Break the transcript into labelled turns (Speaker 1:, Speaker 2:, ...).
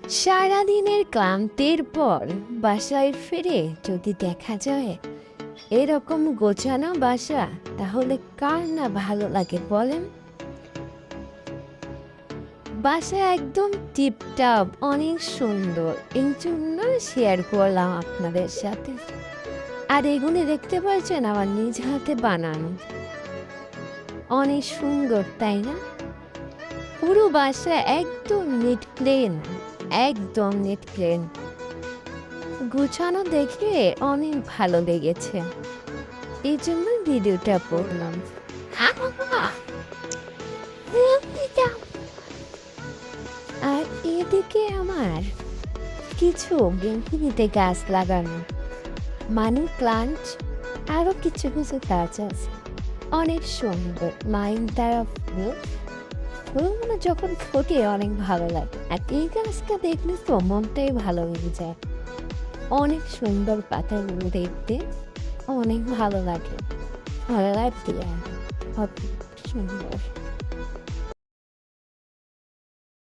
Speaker 1: সারাদিনের ক্লান্তির পর বাসায় ফিরে যদি দেখা যায় এরকম গোছানো বাসা, তাহলে কার না ভালো লাগে বলেন? বাসা একদম টিপটপ, অনেক সুন্দর, এই জন্য শেয়ার করলাম আপনাদের সাথে। আর এগুলি দেখতে পাচ্ছেন আমার নিজ হাতে বানানো, অনেক সুন্দর তাই না? পুরো বাসা একদম নিট ক্লিন, একদম নিট ক্লিন, গুছানো দেখে অনেক ভালো লেগেছে, এই জন্য ভিডিওটা করলাম। আর এদিকে আমার কিছু বেলকনিতে গাছ লাগানো, মানি প্লান্ট, আরো কিছু কিছু গাছ আছে, অনেক সুন্দর। মাইন্ড দ্বারা ফুল, ফুলগুলো যখন ফোটে অনেক ভালো লাগে। আর এই গাছটা দেখলে তো মনটাই ভালো হয়ে যায়, অনেক সুন্দর পাতাগুলো দেখতে, অনেক ভালো লাগে, ভালো লাগছে আর অনেক সুন্দর।